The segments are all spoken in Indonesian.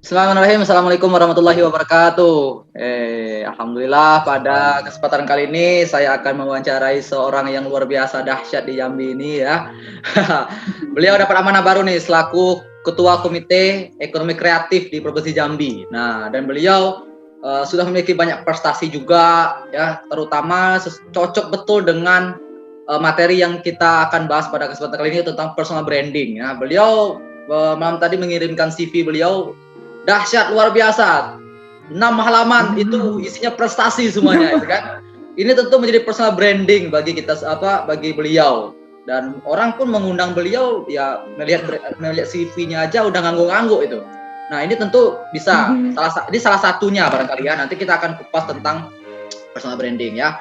Bismillahirrahmanirrahim. Assalamualaikum warahmatullahi wabarakatuh. Alhamdulillah pada kesempatan kali ini saya akan mewawancarai seorang yang luar biasa dahsyat di Jambi ini ya. Beliau dapat amanah baru nih selaku Ketua Komite Ekonomi Kreatif di Provinsi Jambi. Nah, dan beliau sudah memiliki banyak prestasi juga ya, terutama cocok betul dengan materi yang kita akan bahas pada kesempatan kali ini tentang personal branding ya. Beliau malam tadi mengirimkan CV beliau dahsyat luar biasa. 6 halaman itu isinya prestasi semuanya gitu kan. Ini tentu menjadi personal branding bagi kita bagi beliau. Dan orang pun mengundang beliau ya melihat CV-nya aja udah ngangguk-ngangguk itu. Nah, ini tentu bisa ini salah satunya barangkali ya. Nanti kita akan kupas tentang personal branding ya.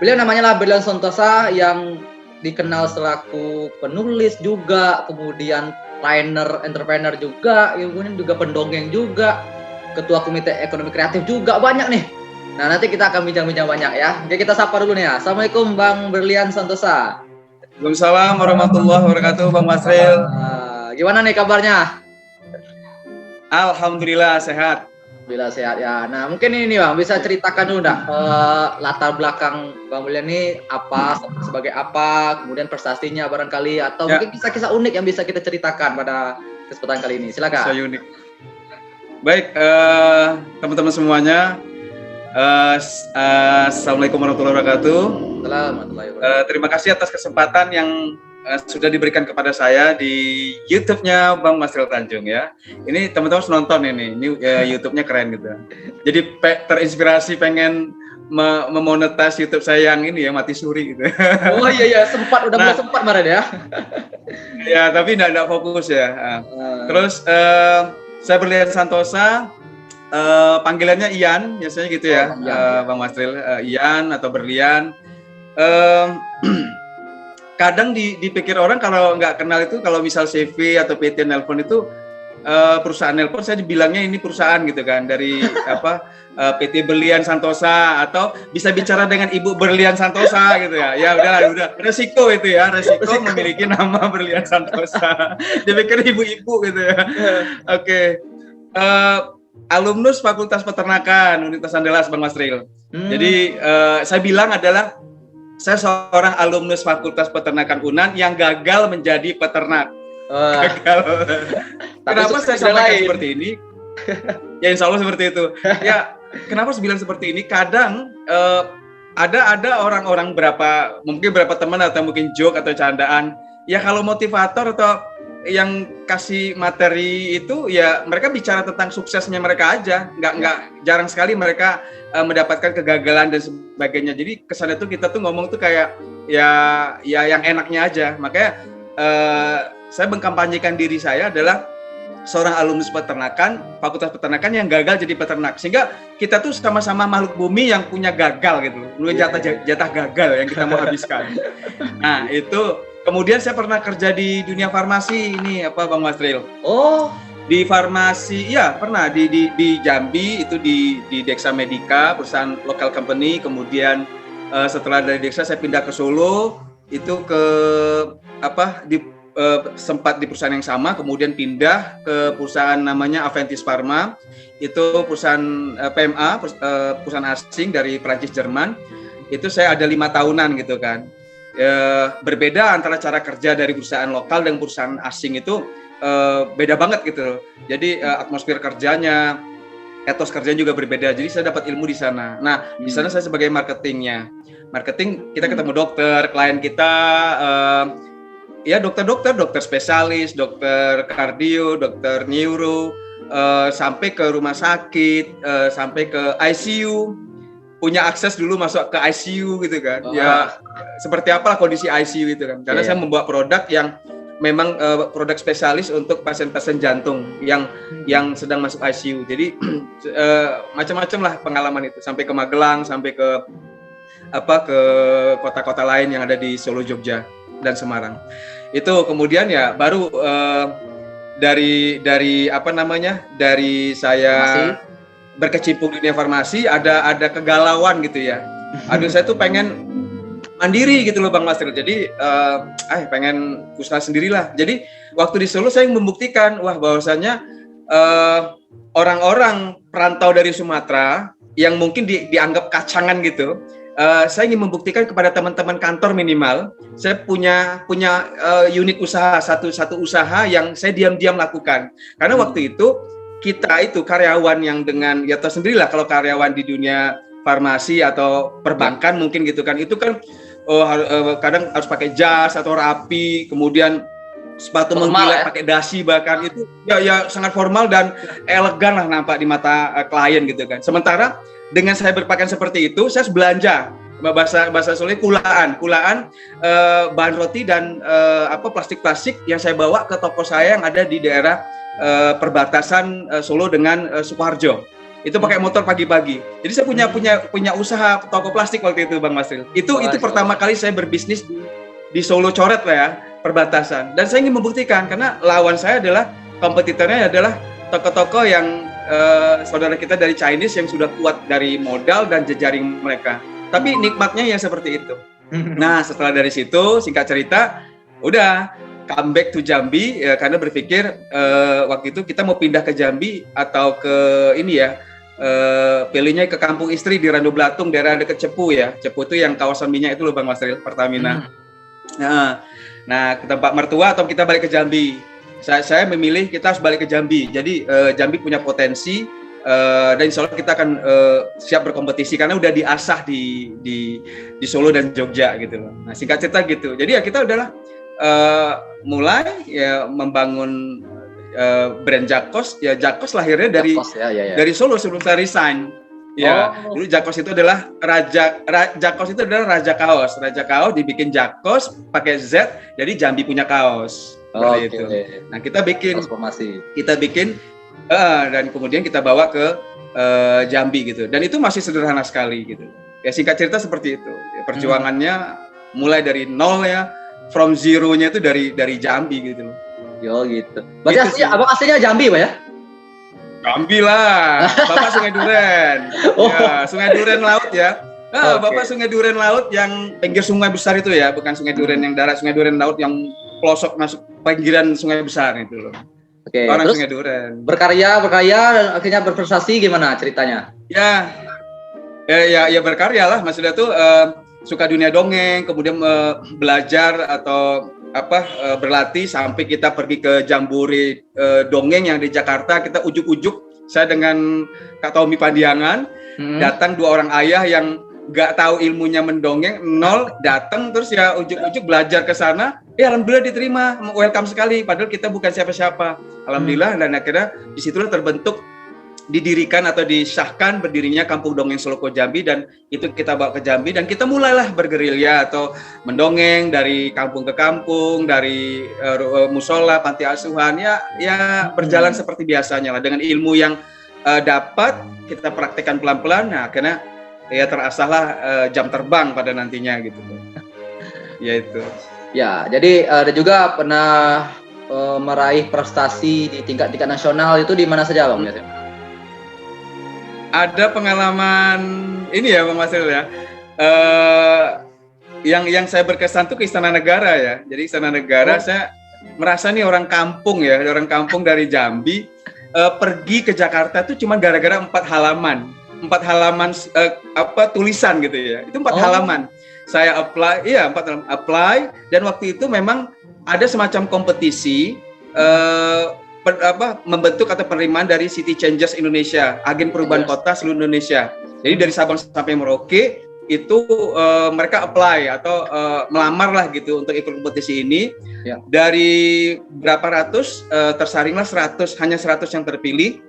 Beliau namanya lah Berlian Santosa yang dikenal selaku penulis juga, kemudian trainer, entrepreneur juga, kemudian juga pendongeng juga, ketua komite ekonomi kreatif juga, banyak nih. Nah, nanti kita akan bincang-bincang banyak ya. Oke, kita sapa dulu nih ya. Assalamualaikum Bang Berlian Santosa. Waalaikumsalam warahmatullahi wabarakatuh, Bang Masril. Gimana nih kabarnya? Alhamdulillah sehat. Alhamdulillah sehat ya. Nah, mungkin ini Bang bisa ceritakan dulu enggak latar belakang Bang Berlian ini apa, sebagai apa, kemudian prestasinya barangkali atau mungkin kisah-kisah unik yang bisa kita ceritakan pada kesempatan kali ini. Silakan. Kisah unik. Baik, teman-teman semuanya. Assalamualaikum warahmatullahi wabarakatuh. Terima kasih atas kesempatan yang sudah diberikan kepada saya di YouTube-nya Bang Masril Tanjung ya. Ini teman-teman harus nonton ini YouTube-nya keren gitu. Jadi terinspirasi pengen memonetas YouTube saya yang ini ya mati suri gitu. Oh iya sempat mulai sempat kemarin ya. Ya tapi enggak fokus ya. Terus saya Berlian Santosa, panggilannya Ian biasanya gitu ya, Bang Masril, Ian atau Berlian. Kadang dipikir orang kalau nggak kenal itu, kalau misal CV atau PT nelpon itu perusahaan nelpon, saya dibilangnya ini perusahaan gitu kan, dari PT Berlian Santosa, atau bisa bicara dengan Ibu Berlian Santosa gitu ya. Ya udah resiko itu ya, resiko memiliki nama Berlian Santosa. Dipikir ibu-ibu gitu ya. Oke. Alumnus Fakultas Peternakan Universitas Andalas, Bang Masril. Jadi saya bilang adalah saya seorang alumnus Fakultas Peternakan UNAN yang gagal menjadi peternak. Gagal. Kenapa saya sampaikan seperti ini? Ya insya Allah seperti itu. Ya kenapa saya bilang seperti ini? Kadang ada orang-orang mungkin berapa teman atau mungkin joke atau candaan. Ya kalau motivator atau yang kasih materi itu ya mereka bicara tentang suksesnya mereka aja, nggak jarang sekali mereka mendapatkan kegagalan dan sebagainya. Jadi kesannya tuh kita tuh ngomong tuh kayak ya yang enaknya aja. Makanya saya mengkampanyekan diri saya adalah seorang alumnus peternakan, Fakultas Peternakan yang gagal jadi peternak, sehingga kita tuh sama-sama makhluk bumi yang punya gagal gitu, jatah gagal yang kita mau habiskan. Nah itu. Kemudian saya pernah kerja di dunia farmasi ini Bang Masril. Oh, di farmasi ya pernah di Jambi itu di Dexa Medica, perusahaan local company. Kemudian setelah dari Dexa saya pindah ke Solo, itu ke sempat di perusahaan yang sama, kemudian pindah ke perusahaan namanya Aventis Pharma. Itu perusahaan PMA, perusahaan asing dari Prancis Jerman. Itu saya ada 5 tahunan gitu kan. Berbeda antara cara kerja dari perusahaan lokal dan perusahaan asing itu beda banget gitu. Jadi atmosfer kerjanya, etos kerjanya juga berbeda. Jadi saya dapat ilmu di sana. Nah, di sana saya sebagai marketingnya. Marketing kita ketemu dokter, klien kita ya dokter spesialis, dokter kardio, dokter neuro, sampai ke rumah sakit, sampai ke ICU. Punya akses dulu masuk ke ICU gitu kan. Ya seperti apalah kondisi ICU itu kan. Karena saya membuat produk yang memang produk spesialis untuk pasien-pasien jantung yang sedang masuk ICU. Jadi macam-macam lah pengalaman itu, sampai ke Magelang, sampai ke ke kota-kota lain yang ada di Solo, Jogja dan Semarang. Itu kemudian ya baru dari saya berkecimpung di dunia farmasi, ada kegalauan gitu ya. Aduh saya tuh pengen mandiri gitu loh Bang Masril. Jadi pengen usaha sendirilah. Jadi waktu di Solo saya membuktikan bahwasanya eh, orang-orang perantau dari Sumatera yang mungkin dianggap kacangan gitu. Saya ingin membuktikan kepada teman-teman kantor minimal, saya punya unit usaha, satu usaha yang saya diam-diam lakukan. Karena waktu itu kita itu karyawan yang dengan, ya tahu sendirilah kalau karyawan di dunia farmasi atau perbankan mungkin gitu kan, itu kan kadang harus pakai jas atau rapi, kemudian sepatu mengkilat, pakai dasi, bahkan itu ya sangat formal dan elegan lah nampak di mata klien gitu kan. Sementara dengan saya berpakaian seperti itu, saya belanja bahasa Solo kulaan bahan roti dan plastik yang saya bawa ke toko saya yang ada di daerah perbatasan Solo dengan Sukoharjo. Itu pakai motor pagi-pagi. Jadi saya punya usaha toko plastik waktu itu, Bang Masril. Itu pertama kali saya berbisnis di Solo Coret lah ya, perbatasan. Dan saya ingin membuktikan karena lawan saya adalah kompetitornya adalah toko-toko yang saudara kita dari Chinese yang sudah kuat dari modal dan jejaring mereka. Tapi nikmatnya yang seperti itu. Nah, setelah dari situ, singkat cerita, udah comeback to Jambi ya, karena berpikir waktu itu kita mau pindah ke Jambi atau ke ini ya, pilihnya ke kampung istri di Rando Blatung, daerah dekat Cepu ya. Cepu itu yang kawasan minyak itu loh Bang Masril, Pertamina. Nah, ke tempat mertua atau kita balik ke Jambi. Saya memilih kita harus balik ke Jambi. Jadi Jambi punya potensi dan insya Allah kita akan siap berkompetisi karena udah diasah di Solo dan Jogja gitu loh. Nah, singkat cerita gitu. Jadi ya kita udahlah mulai ya membangun brand Jakos. Ya Jakos lahirnya dari Jakos, ya. dari Solo sebelum saya resign. Ya, dulu Jakos itu adalah Jakos itu adalah Raja Kaos. Raja Kaos dibikin Jakos pakai Z, jadi Jambi punya kaos. Seperti itu. Nah, kita bikin dan kemudian kita bawa ke Jambi gitu. Dan itu masih sederhana sekali gitu. Ya singkat cerita seperti itu. Ya, perjuangannya mulai dari nol ya, from zero-nya itu dari Jambi gitu. Yo gitu. Berarti abang aslinya Jambi, Pak ya? Jambi lah, Bapak Sungai Duren. Ya, Sungai Duren laut ya. Bapak Sungai Duren laut yang pinggir sungai besar itu ya, bukan Sungai Duren yang darat, Sungai Duren laut yang pelosok masuk pinggiran sungai besar itu loh. Orang terus Sungai Duren. Berkarya dan akhirnya berprestasi gimana ceritanya? Ya berkarya lah, maksudnya tuh suka dunia dongeng, kemudian belajar atau berlatih sampai kita pergi ke Jambore dongeng yang di Jakarta. Kita ujuk-ujuk, saya dengan Kak Tommy Pandiangan datang, dua orang ayah yang nggak tahu ilmunya mendongeng, nol, datang terus ya ujuk-ujuk belajar ke sana. Alhamdulillah diterima, welcome sekali, padahal kita bukan siapa-siapa. Alhamdulillah, dan akhirnya disitulah terbentuk, didirikan atau disahkan berdirinya Kampung Dongeng Seloko Jambi, dan itu kita bawa ke Jambi dan kita mulailah bergerilya atau mendongeng dari kampung ke kampung, dari musola, panti asuhan ya berjalan seperti biasanya lah dengan ilmu yang dapat kita praktekkan pelan-pelan. Nah, akhirnya ya terasahlah jam terbang pada nantinya gitu. Ya itu. Ya, jadi ada juga pernah meraih prestasi di tingkat nasional, itu di mana saja Bang? Ada pengalaman ini ya Bang Masril ya, yang saya berkesan tuh ke Istana Negara ya. Jadi Istana Negara saya merasa nih orang kampung dari Jambi, pergi ke Jakarta tuh cuma gara-gara 4 halaman tulisan gitu ya. Itu 4 halaman. Saya apply, 4 halaman apply, dan waktu itu memang ada semacam kompetisi membentuk atau penerimaan dari City Changers Indonesia, agen perubahan kota seluruh Indonesia. Jadi dari Sabang sampai Merauke itu mereka apply atau melamar lah gitu untuk ikut kompetisi ini. Ya. Dari berapa ratus tersaringlah 100, hanya 100 yang terpilih,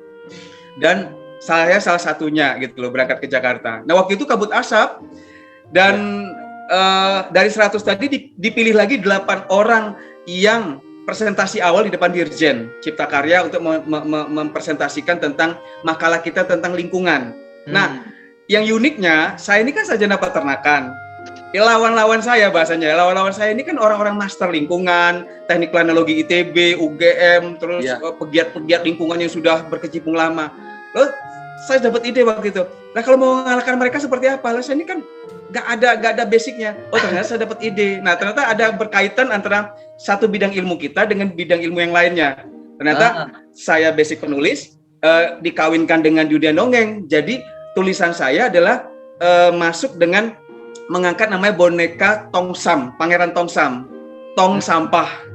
dan saya salah satunya gitu loh, berangkat ke Jakarta. Nah waktu itu kabut asap dan dari 100 tadi dipilih lagi 8 orang yang presentasi awal di depan Dirjen Cipta Karya untuk mempresentasikan tentang makalah kita tentang lingkungan. Nah, yang uniknya, saya ini kan sarjana peternakan. Lawan-lawan saya ini kan orang-orang master lingkungan, teknik planologi ITB, UGM, terus pegiat-pegiat lingkungan yang sudah berkecimpung lama. Loh, saya dapat ide waktu itu. Nah, kalau mau mengalahkan mereka seperti apa? Lah, saya ini kan nggak ada basicnya. Oh, ternyata saya dapat ide. Nah, ternyata ada berkaitan antara satu bidang ilmu kita dengan bidang ilmu yang lainnya. Ternyata saya basic penulis, dikawinkan dengan dunia dongeng. Jadi tulisan saya adalah masuk dengan mengangkat namanya boneka Tongsam, Pangeran Tongsam, Tong Sampah.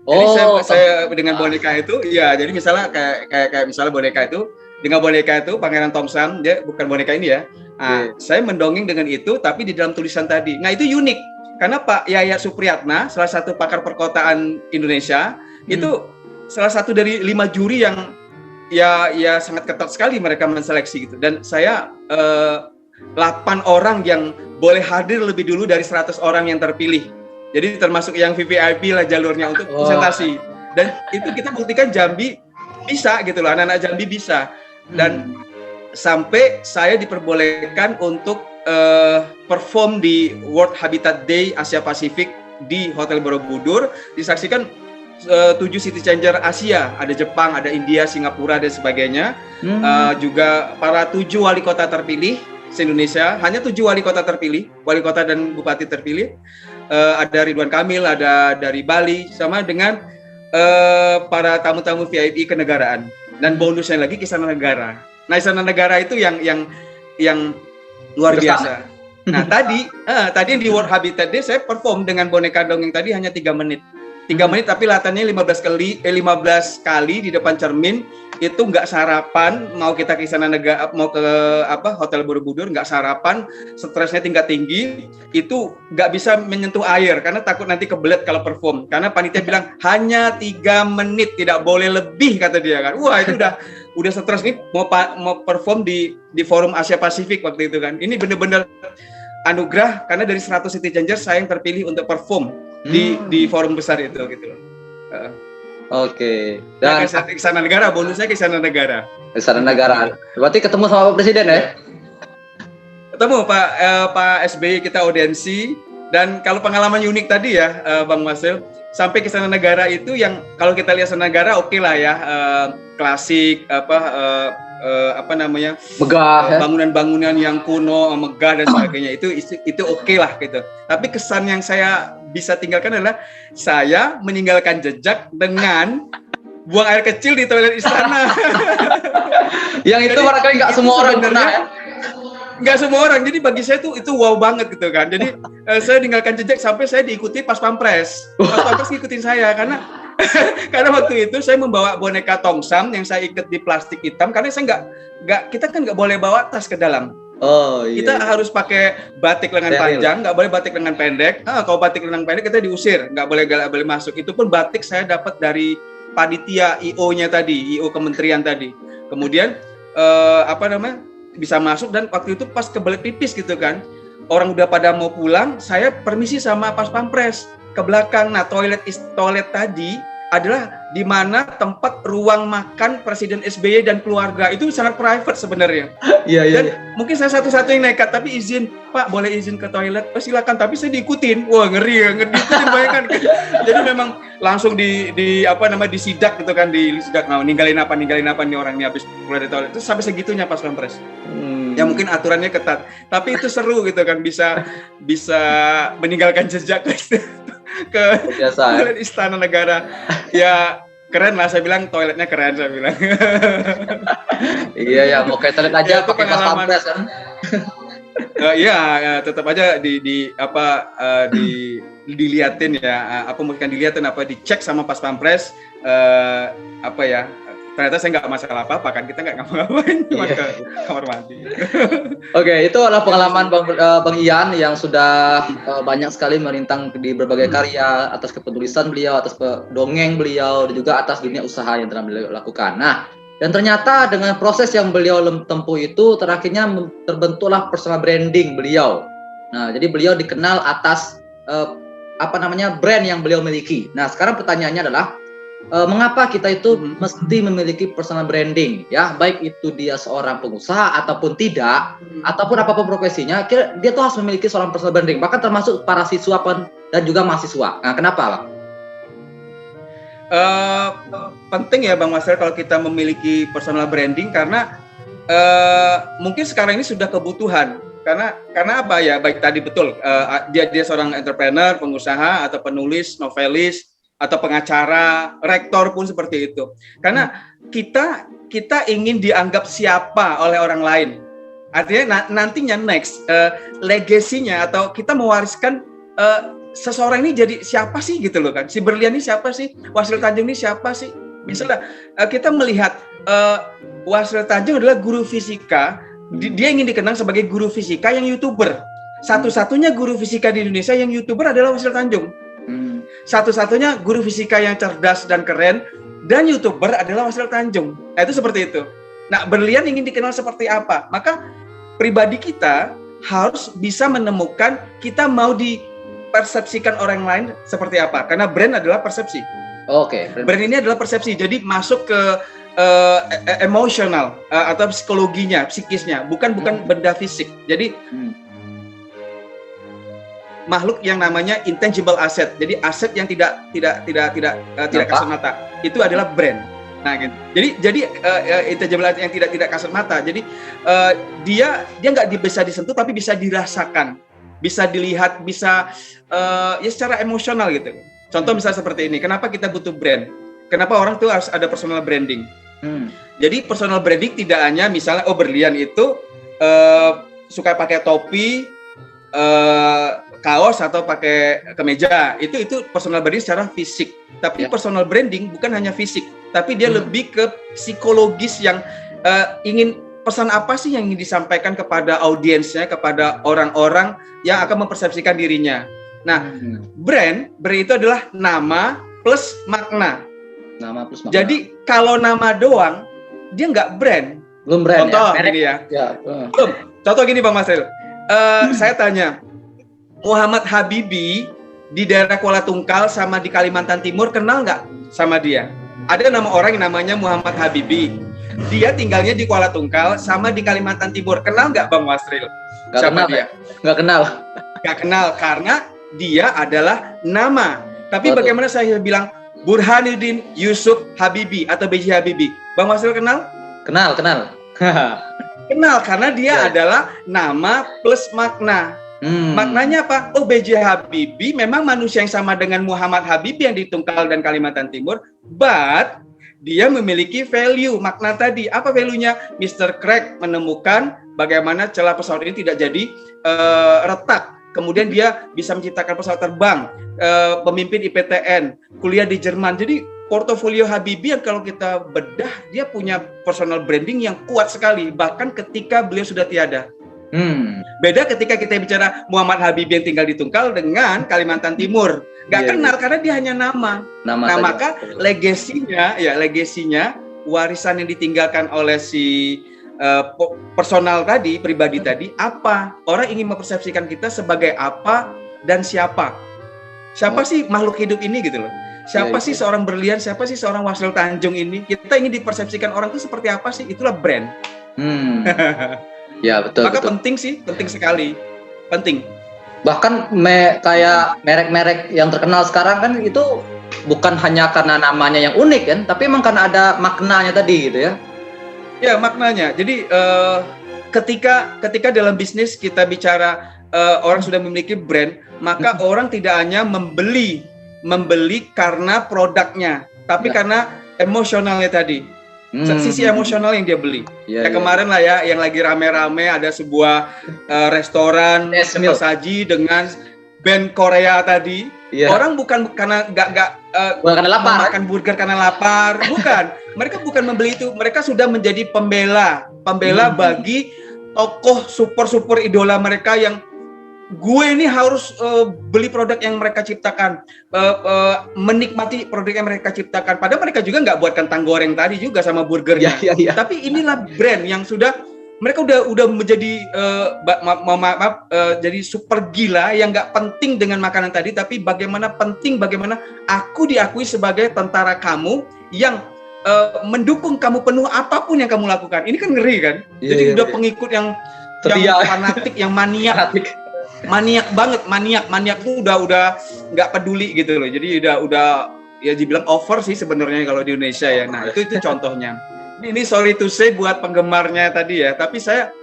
Jadi saya dengan boneka itu, ya jadi misalnya kayak misalnya boneka itu, dengan boneka itu Pangeran Tongsam, dia bukan boneka ini ya. Nah, saya mendongeng dengan itu, tapi di dalam tulisan tadi. Nah itu unik, karena Pak Yayat Supriyatna, salah satu pakar perkotaan Indonesia, itu salah satu dari 5 juri yang ya sangat ketat sekali mereka menseleksi gitu. Dan saya 8 orang yang boleh hadir lebih dulu dari 100 orang yang terpilih. Jadi termasuk yang VVIP lah jalurnya untuk presentasi. Dan itu kita buktikan Jambi bisa gitu loh, anak-anak Jambi bisa. Dan sampai saya diperbolehkan untuk perform di World Habitat Day Asia Pasifik di Hotel Borobudur, disaksikan 7 city changer Asia, ada Jepang, ada India, Singapura dan sebagainya. Juga para 7 wali kota terpilih se-Indonesia, hanya 7 wali kota terpilih, wali kota dan bupati terpilih. Ada Ridwan Kamil, ada dari Bali, sama dengan para tamu-tamu VIP kenegaraan. Dan bonusnya lagi Istana Negara. Nah, Istana Negara itu yang luar biasa. Nah, tadi yang di World Habitat Day saya perform dengan boneka dongeng tadi hanya 3 menit. 3 menit tapi latihannya 15 kali di depan cermin. Itu nggak sarapan, mau kita ke Istana Negara, mau ke Hotel Borobudur, nggak sarapan, stresnya tingkat tinggi, itu nggak bisa menyentuh air karena takut nanti kebelet kalau perform. Karena panitia bilang hanya 3 menit, tidak boleh lebih kata dia kan. Wah itu udah stres nih mau perform di forum Asia Pasifik waktu itu kan. Ini bener-bener anugerah karena dari 100 city changer saya yang terpilih untuk perform di forum besar itu gitu loh. Oke. Dan Istana Negara, bonusnya ke Istana Negara. Istana Negara. Berarti ketemu sama Pak Presiden ya? Ketemu Pak SBY, kita audiensi. Dan kalau pengalaman unik tadi ya, Bang Marcel, sampai ke Istana Negara itu yang kalau kita lihat Istana Negara oke lah ya, klasik megah, bangunan-bangunan yang kuno, megah dan sebagainya. Itu oke lah gitu. Tapi kesan yang saya bisa tinggalkan adalah saya meninggalkan jejak dengan buang air kecil di toilet istana. Yang itu barangkali nggak semua orang pernah ya? Nggak semua orang. Jadi bagi saya itu wow banget gitu kan. Jadi saya meninggalkan jejak sampai saya diikuti Pas Pampres. Pas Pampres ngikutin saya karena waktu itu saya membawa boneka Tongsam yang saya ikat di plastik hitam karena saya kita kan nggak boleh bawa tas ke dalam. Oh iya. Kita harus pakai batik lengan panjang, nggak boleh batik lengan pendek. Kalau batik lengan pendek kita diusir, nggak boleh masuk. Itu pun batik saya dapat dari panitia IO-nya tadi, IO kementerian tadi. Kemudian bisa masuk dan waktu itu pas kebelet pipis gitu kan. Orang udah pada mau pulang, saya permisi sama Pas Pampres ke belakang. Nah, toilet tadi adalah di mana tempat ruang makan Presiden SBY dan keluarga. Itu sangat private sebenarnya. Iya. Mungkin saya satu-satu yang nekat, tapi izin, Pak, boleh izin ke toilet? Oh, silakan, tapi saya diikutin. Wah, ngeri diikutin bayangkan. Jadi memang langsung disidak gitu kan, disidak. Nah, ninggalin apa nih orang ini habis keluar dari toilet. Itu sampai segitunya Pas Pampres. Ya mungkin aturannya ketat, tapi itu seru gitu kan, bisa meninggalkan jejak ke Istana Negara. Ya keren lah, saya bilang toiletnya keren, saya bilang. Iya ya, mau ke toilet aja pakai Pas Pampres kan. Iya, tetap aja diliatin ya, bukan diliatin, dicek sama Pas Pampres, ternyata saya nggak masalah apa-apa kan, kita nggak ngapa-ngapain, cuma ke kamar mandi. Oke, itu adalah pengalaman Bang Ian yang sudah banyak sekali merintang di berbagai karya, atas kepenulisan beliau, atas dongeng beliau, dan juga atas dunia usaha yang telah beliau lakukan. Nah, dan ternyata dengan proses yang beliau tempuh itu, terakhirnya terbentuklah personal branding beliau. Nah, jadi beliau dikenal atas brand yang beliau miliki. Nah, sekarang pertanyaannya adalah, mengapa kita itu mesti memiliki personal branding, ya, baik itu dia seorang pengusaha ataupun tidak, ataupun apapun profesinya, dia tuh harus memiliki seorang personal branding, bahkan termasuk para siswa dan juga mahasiswa. Nah, kenapa, Bang? Penting ya Bang Marcel kalau kita memiliki personal branding karena mungkin sekarang ini sudah kebutuhan. Karena apa ya, baik tadi betul, dia seorang entrepreneur, pengusaha atau penulis, novelis, atau pengacara, rektor pun seperti itu. Karena kita ingin dianggap siapa oleh orang lain. Artinya nantinya next legasinya atau kita mewariskan seseorang ini jadi siapa sih gitu loh kan. Si Berlian ini siapa sih? Wasril Tanjung ini siapa sih? Misalnya kita melihat Wasril Tanjung adalah guru fisika, dia ingin dikenang sebagai guru fisika yang YouTuber. Satu-satunya guru fisika di Indonesia yang YouTuber adalah Wasril Tanjung. Satu-satunya guru fisika yang cerdas dan keren dan YouTuber adalah Wasril Tanjung. Nah, itu seperti itu. Nah, Berlian ingin dikenal seperti apa? Maka pribadi kita harus bisa menemukan kita mau dipersepsikan orang lain seperti apa. Karena brand adalah persepsi. Oke. Brand ini adalah persepsi. Jadi masuk ke emosional atau psikologinya, psikisnya, bukan benda fisik. Jadi makhluk yang namanya intangible asset. Jadi aset yang tidak kasat mata. Itu adalah brand. Nah, gitu. Jadi intangible asset yang tidak kasat mata. Jadi dia nggak bisa disentuh tapi bisa dirasakan, bisa dilihat, bisa ya secara emosional gitu. Contoh misalnya seperti ini. Kenapa kita butuh brand? Kenapa orang tuh harus ada personal branding? Jadi personal branding tidak hanya misalnya Berlian itu suka pakai topi, kaos atau pakai kemeja, itu personal branding secara fisik. Tapi personal branding bukan hanya fisik, tapi dia lebih ke psikologis yang ingin pesan apa sih yang ingin disampaikan kepada audiensnya, kepada orang-orang yang akan mempersepsikan dirinya. Nah, brand itu adalah nama plus makna. Nama plus makna. Jadi kalau nama doang, dia nggak brand. Belum brand. Contoh gini ya. Belum. Contoh gini Bang Masril. Saya tanya, Muhammad Habibie di daerah Kuala Tungkal sama di Kalimantan Timur kenal nggak sama dia? Ada nama orang yang namanya Muhammad Habibie. Dia tinggalnya di Kuala Tungkal sama di Kalimantan Timur. Kenal nggak Bang Masril? Nggak kenal, dia? Nggak kenal. Nggak kenal karena dia adalah nama. Tapi bagaimana saya bilang Burhanuddin Yusuf Habibie atau B.J. Habibie? Bang Masril kenal? Kenal. Kenal karena dia adalah nama plus makna. Maknanya apa? B.J. Habibie memang manusia yang sama dengan Muhammad Habibie yang di Tungkal dan Kalimantan Timur, but dia memiliki value, makna tadi. Apa value-nya? Mr. Craig menemukan bagaimana celah pesawat ini tidak jadi retak. Kemudian dia bisa menciptakan pesawat terbang, pemimpin IPTN, kuliah di Jerman. Jadi portofolio Habibie yang kalau kita bedah, dia punya personal branding yang kuat sekali, bahkan ketika beliau sudah tiada. Beda ketika kita bicara Muhammad Habibie yang tinggal di Tungkal dengan Kalimantan Timur, nggak kenal karena dia hanya nama. Nah, maka legasinya, warisan yang ditinggalkan oleh si personal tadi, pribadi tadi, apa? Orang ingin mempersepsikan kita sebagai apa dan siapa? Siapa sih makhluk hidup ini gitu loh? Siapa sih seorang Berlian? Siapa sih seorang Wasril Tanjung ini? Kita ingin dipersepsikan orang itu seperti apa sih? Itulah brand. Ya betul. Maka penting sekali, penting. Bahkan kayak merek-merek yang terkenal sekarang kan itu bukan hanya karena namanya yang unik kan, tapi memang karena ada maknanya tadi gitu ya. Ya maknanya. Jadi ketika dalam bisnis kita bicara orang sudah memiliki brand, maka orang tidak hanya membeli karena produknya, tapi karena emosionalnya tadi. Sisi emosional yang dia beli. Kemarin lah ya, yang lagi rame-rame ada sebuah restoran saji dengan band Korea tadi. Orang bukan karena bukan karena lapar, makan burger karena lapar, bukan. Mereka bukan membeli itu, mereka sudah menjadi pembela bagi tokoh super idola mereka yang gue ini harus beli produk yang mereka ciptakan, menikmati produk yang mereka ciptakan. Padahal mereka juga nggak buat kentang goreng tadi juga sama burgernya. Tapi inilah brand yang sudah mereka udah menjadi jadi super gila yang nggak penting dengan makanan tadi, tapi bagaimana aku diakui sebagai tentara kamu yang mendukung kamu penuh apapun yang kamu lakukan. Ini kan ngeri kan? Jadi udah pengikut yang fanatik, yang maniak. Maniak tuh udah nggak peduli gitu loh. Jadi udah ya dibilang over sih sebenarnya kalau di Indonesia ya. Nah itu contohnya. Ini sorry to say buat penggemarnya tadi ya, tapi saya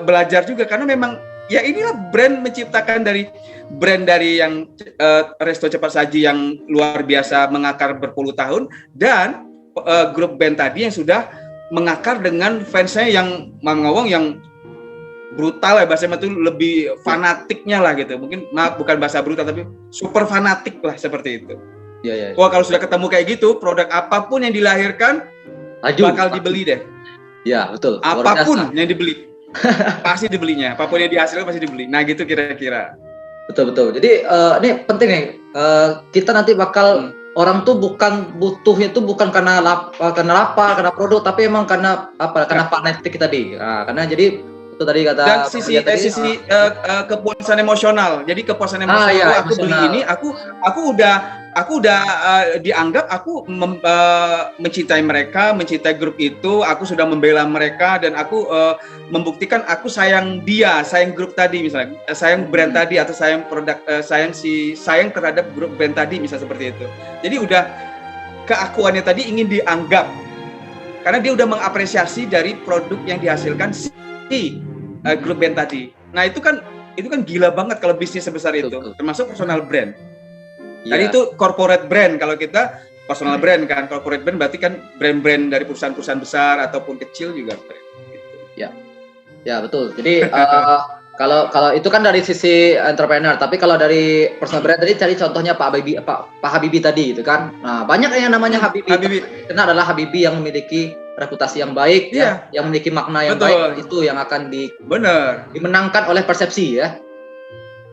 belajar juga karena memang ya inilah brand menciptakan brand dari yang resto cepat saji yang luar biasa mengakar berpuluh tahun, dan grup band tadi yang sudah mengakar dengan fansnya yang mangowong yang brutal ya, bahasanya itu lebih fanatiknya lah gitu. Mungkin maaf bukan bahasa brutal tapi super fanatik lah seperti itu. Ya. Wah, kalau sudah ketemu kayak gitu, produk apapun yang dilahirkan bakal dibeli deh. Ya, betul. Apapun yang dibeli pasti dibelinya, apapun yang dihasilkan pasti dibeli. Nah, gitu kira-kira. Betul. Jadi ini penting nih. Kita nanti bakal orang tuh butuhnya itu bukan karena lapar, karena produk, tapi emang karena karena fanatik tadi. Nah, karena jadi itu tadi kata. Dan sisi kepuasan emosional. Jadi kepuasan emosional ya, aku beli ini, aku udah dianggap aku mencintai mereka, mencintai grup itu, aku sudah membela mereka, dan aku membuktikan aku sayang dia, sayang grup tadi misalnya, sayang brand tadi, atau sayang produk, sayang terhadap grup band tadi misalnya seperti itu. Jadi udah keakuannya tadi ingin dianggap karena dia udah mengapresiasi dari produk yang dihasilkan si grup band tadi. Nah, itu kan gila banget kalau bisnis sebesar itu, termasuk personal brand. Tadi itu corporate brand, kalau kita personal brand kan, corporate brand berarti kan brand-brand dari perusahaan-perusahaan besar ataupun kecil juga brand. Gitu. Ya betul. Jadi kalau itu kan dari sisi entrepreneur, tapi kalau dari personal brand tadi cari contohnya Pak Habibie tadi itu kan. Nah, banyak yang namanya Habibie. Karena adalah Habibie yang memiliki reputasi yang baik, yang memiliki makna yang baik, itu yang akan dimenangkan oleh persepsi ya.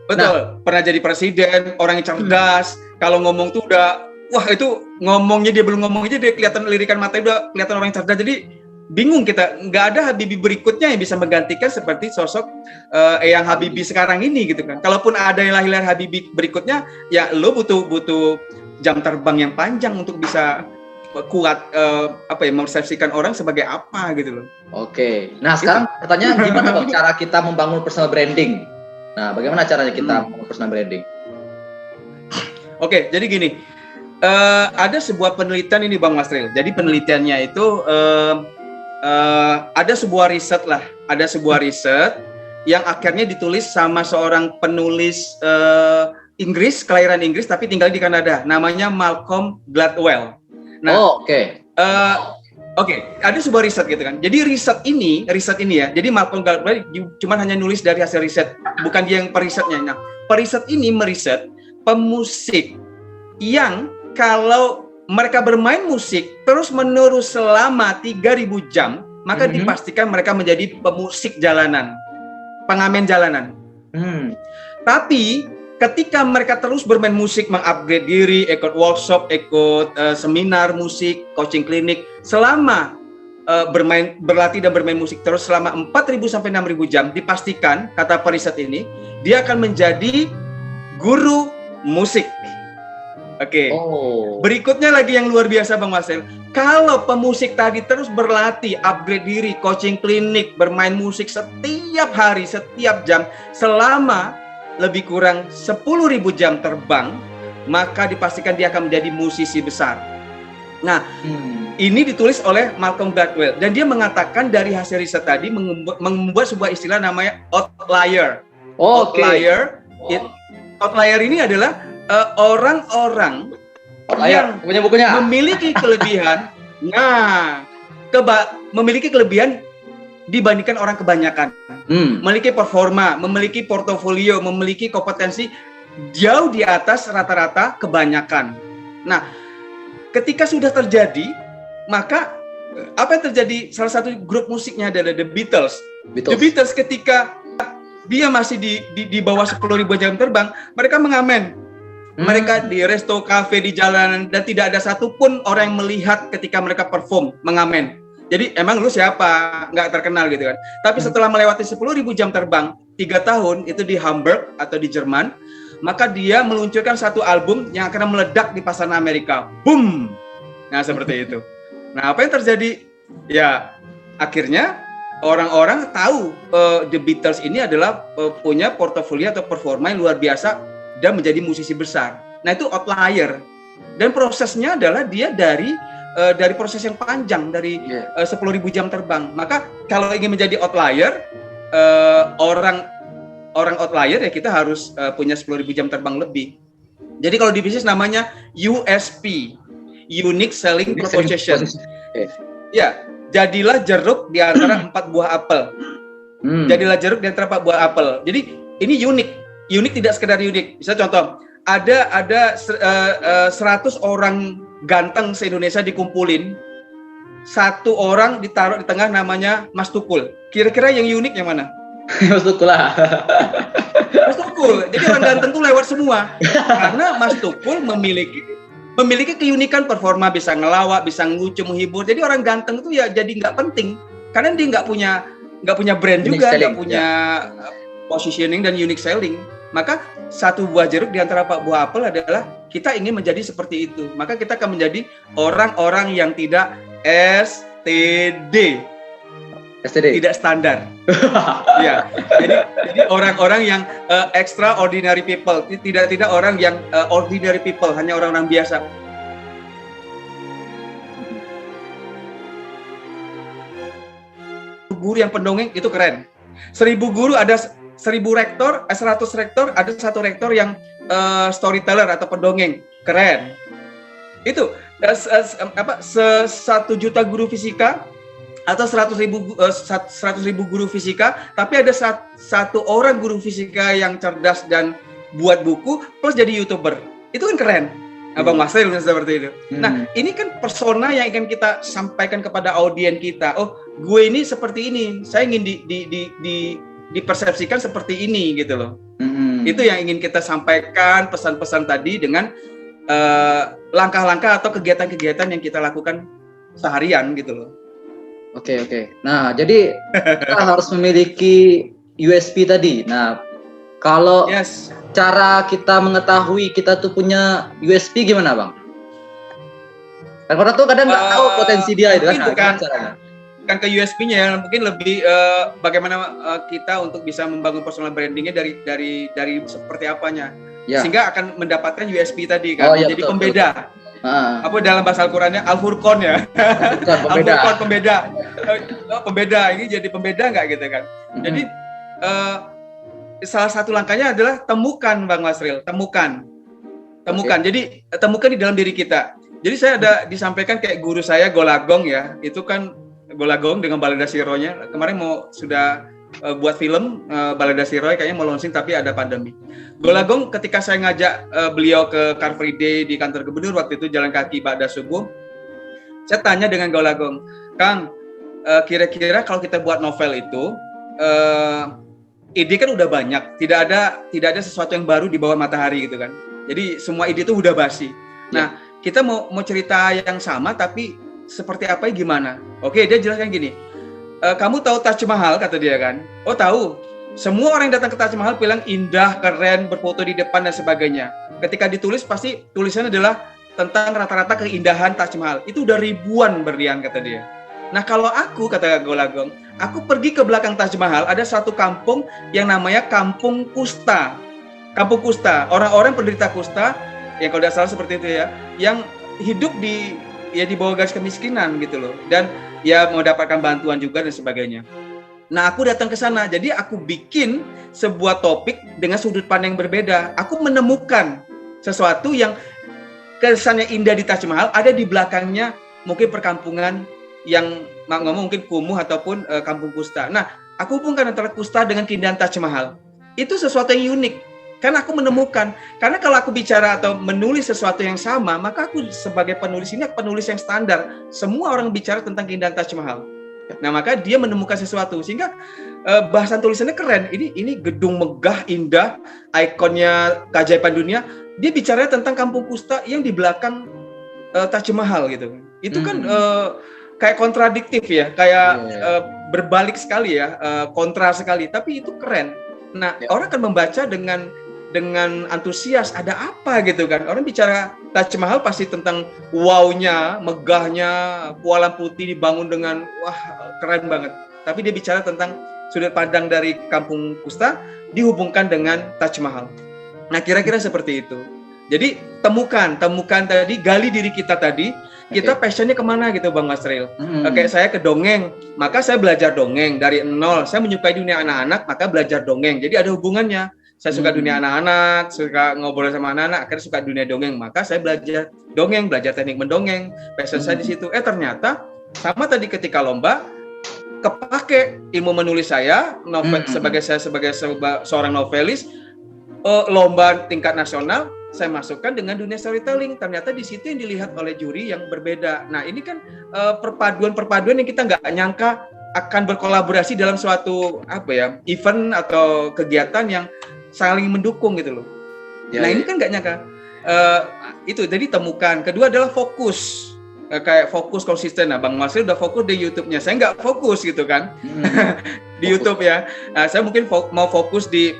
Betul, pernah jadi presiden, orang yang cerdas, kalau ngomong tuh udah, wah itu ngomongnya dia belum ngomong aja dia kelihatan lirikan matanya udah kelihatan orang yang cerdas, jadi bingung kita, nggak ada Habibie berikutnya yang bisa menggantikan seperti sosok Eyang Habibie sekarang ini gitu kan. Kalaupun ada yang lahir Habibie berikutnya, ya lo butuh jam terbang yang panjang untuk bisa kuat mempersepsikan orang sebagai apa gitu loh. Oke. Nah, sekarang pertanyaan gimana Bang cara kita membangun personal branding? Nah, bagaimana caranya kita membangun personal branding? Oke, jadi gini. Ada sebuah penelitian ini Bang Masril. Jadi penelitiannya itu ada sebuah riset lah. Ada sebuah riset yang akhirnya ditulis sama seorang penulis Inggris, kelahiran Inggris tapi tinggal di Kanada. Namanya Malcolm Gladwell. Nah, ada sebuah riset gitu kan. Jadi riset ini ya. Jadi Malcolm Gladwell cuma hanya nulis dari hasil riset, bukan dia yang perisetnya. Nah, periset ini meriset pemusik yang kalau mereka bermain musik terus-menerus selama 3.000 jam, maka dipastikan mereka menjadi pemusik jalanan, pengamen jalanan. Tapi ketika mereka terus bermain musik, mengupgrade diri, ikut workshop, ikut seminar musik, coaching klinik, selama berlatih dan bermain musik terus selama 4.000 sampai 6.000 jam, dipastikan, kata periset ini, dia akan menjadi guru musik. Oke. Berikutnya lagi yang luar biasa Bang Marcel, kalau pemusik tadi terus berlatih, upgrade diri, coaching klinik, bermain musik setiap hari, setiap jam, selama lebih kurang 10.000 jam terbang, maka dipastikan dia akan menjadi musisi besar. Nah, ini ditulis oleh Malcolm Gladwell, dan dia mengatakan dari hasil riset tadi membuat sebuah istilah namanya outlier. Outlier ini adalah orang-orang yang punya bukunya memiliki kelebihan. Memiliki kelebihan dibandingkan orang kebanyakan, memiliki performa, memiliki portofolio, memiliki kompetensi jauh di atas rata-rata kebanyakan. Nah, ketika sudah terjadi, maka apa yang terjadi? Salah satu grup musiknya adalah The Beatles. The Beatles ketika dia masih di bawah 10.000 jam terbang, mereka mengamen. Mereka di resto, kafe, di jalanan, dan tidak ada satupun orang yang melihat ketika mereka perform, mengamen. Jadi emang lu siapa? Nggak terkenal gitu kan. Tapi setelah melewati 10.000 jam terbang, 3 tahun itu di Hamburg atau di Jerman, maka dia meluncurkan satu album yang akan meledak di pasaran Amerika. Boom! Nah, seperti itu. Nah, apa yang terjadi? Ya, akhirnya orang-orang tahu The Beatles ini adalah punya portofolio atau performa yang luar biasa dan menjadi musisi besar. Nah, itu outlier. Dan prosesnya adalah dia dari proses yang panjang, dari 10.000 jam terbang. Maka kalau ingin menjadi outlier, orang outlier ya kita harus punya 10.000 jam terbang lebih. Jadi kalau di bisnis namanya USP, Unique Selling Proposition. Ya, jadilah jeruk di antara 4 buah apel. Jadilah jeruk di antara 4 buah apel. Jadi ini unik. Unik tidak sekedar unik. Bisa contoh, ada 100 orang ganteng se-Indonesia dikumpulin, satu orang ditaruh di tengah namanya Mas Tukul. Kira-kira yang unik yang mana? Mas Tukul lah. Mas Tukul. Jadi orang ganteng tuh lewat semua. Karena Mas Tukul memiliki keunikan performa, bisa ngelawak, bisa ngelucu, menghibur. Jadi orang ganteng itu ya jadi nggak penting. Karena dia nggak punya brand juga, nggak punya positioning dan unique selling. Maka satu buah jeruk di antara 4 buah apel adalah kita ingin menjadi seperti itu. Maka kita akan menjadi orang-orang yang tidak STD. Tidak standar. Ya. Jadi orang-orang yang extraordinary people, tidak orang yang ordinary people, hanya orang-orang biasa. Guru yang pendongeng itu keren. 1000 guru ada 1000 rektor, 100 rektor ada 1 rektor yang storyteller atau pendongeng, keren. Itu 1 juta guru fisika atau 100.000 guru fisika, tapi ada satu orang guru fisika yang cerdas dan buat buku plus jadi YouTuber. Itu kan keren. Abang Masril seperti itu. Nah, ini kan persona yang ingin kita sampaikan kepada audiens kita. Oh, gue ini seperti ini. Saya ingin dipersepsikan seperti ini gitu loh. Itu yang ingin kita sampaikan, pesan-pesan tadi dengan langkah-langkah atau kegiatan-kegiatan yang kita lakukan seharian gitu loh. Oke. Nah, jadi kita harus memiliki USP tadi. Nah, kalau cara kita mengetahui kita tuh punya USP gimana, Bang? Kan orang tuh kadang nggak tahu potensi dia itu kan. Bukan ke USP-nya ya, mungkin lebih bagaimana kita untuk bisa membangun personal branding-nya dari seperti apanya. Ya. Sehingga akan mendapatkan USP tadi kan, jadi betul, pembeda. Betul. Apa dalam bahasa Al-Qur'annya Al-Furqan ya. Al-Furqan pembeda. Ini jadi pembeda nggak gitu kan. Jadi salah satu langkahnya adalah temukan, Bang Masril, temukan. Jadi temukan di dalam diri kita. Jadi saya ada disampaikan kayak guru saya Golagong ya, itu kan Golagong dengan Balada Sironya kemarin sudah buat film Balada Siro kayaknya mau launching tapi ada pandemi. Golagong ketika saya ngajak beliau ke Car Free Day di kantor gubernur waktu itu jalan kaki ba'da subuh, saya tanya dengan Golagong, Kang, kira-kira kalau kita buat novel itu ide kan udah banyak, tidak ada sesuatu yang baru di bawah matahari gitu kan. Jadi semua ide itu udah basi. Nah, kita mau cerita yang sama tapi seperti apa gimana? Oke, dia jelaskan gini. Kamu tahu Taj Mahal, kata dia kan? Oh tahu. Semua orang yang datang ke Taj Mahal bilang indah, keren, berfoto di depan dan sebagainya. Ketika ditulis pasti tulisannya adalah tentang rata-rata keindahan Taj Mahal. Itu udah ribuan berlian, kata dia. Nah kalau aku, kata Golagong, aku pergi ke belakang Taj Mahal, ada satu kampung yang namanya Kampung Kusta. Kampung Kusta, orang-orang penderita kusta, yang kalau tidak salah seperti itu ya, yang hidup di bawah garis kemiskinan gitu loh, dan ya mendapatkan bantuan juga dan sebagainya. Nah aku datang ke sana, jadi aku bikin sebuah topik dengan sudut pandang yang berbeda. Aku menemukan sesuatu yang kesannya indah di Taj Mahal, ada di belakangnya mungkin perkampungan yang mungkin kumuh ataupun kampung kusta. Nah aku hubungkan antara kusta dengan keindahan Taj Mahal. Itu sesuatu yang unik. Karena aku menemukan, karena kalau aku bicara atau menulis sesuatu yang sama, maka aku sebagai penulis ini penulis yang standar. Semua orang bicara tentang keindahan Taj Mahal. Nah, maka dia menemukan sesuatu sehingga bahasan tulisannya keren. Ini gedung megah, indah, ikonnya keajaiban dunia. Dia bicara tentang kampung kusta yang di belakang Taj Mahal gitu. Itu kan kayak kontradiktif ya, kayak berbalik sekali ya, kontra sekali. Tapi itu keren. Nah, orang akan membaca dengan antusias, ada apa gitu kan. Orang bicara Taj Mahal pasti tentang wow-nya, megahnya, Kuala Putih dibangun dengan wah keren banget. Tapi dia bicara tentang sudut pandang dari kampung kusta dihubungkan dengan Taj Mahal. Nah, kira-kira seperti itu. Jadi temukan tadi, gali diri kita tadi. kita passionnya kemana gitu Bang Masril. Hmm. Kayak saya ke dongeng, maka saya belajar dongeng dari nol. Saya menyukai dunia anak-anak, maka belajar dongeng. Jadi ada hubungannya. Saya suka dunia anak-anak, suka ngobrol sama anak-anak, akhirnya suka dunia dongeng. Maka saya belajar dongeng, belajar teknik mendongeng. Passion saya di situ. Ternyata sama tadi ketika lomba, kepake ilmu menulis saya, sebagai seorang novelis, lomba tingkat nasional, saya masukkan dengan dunia storytelling. Ternyata di situ yang dilihat oleh juri yang berbeda. Nah ini kan perpaduan yang kita nggak nyangka akan berkolaborasi dalam suatu event atau kegiatan yang saling mendukung gitu loh. Nah ini kan nggak nyangka. Itu jadi temukan. Kedua adalah fokus. Kayak fokus konsisten. Nah Bang Masril udah fokus di YouTube-nya. Saya nggak fokus gitu kan. Di YouTube ya. Nah, saya mungkin mau fokus di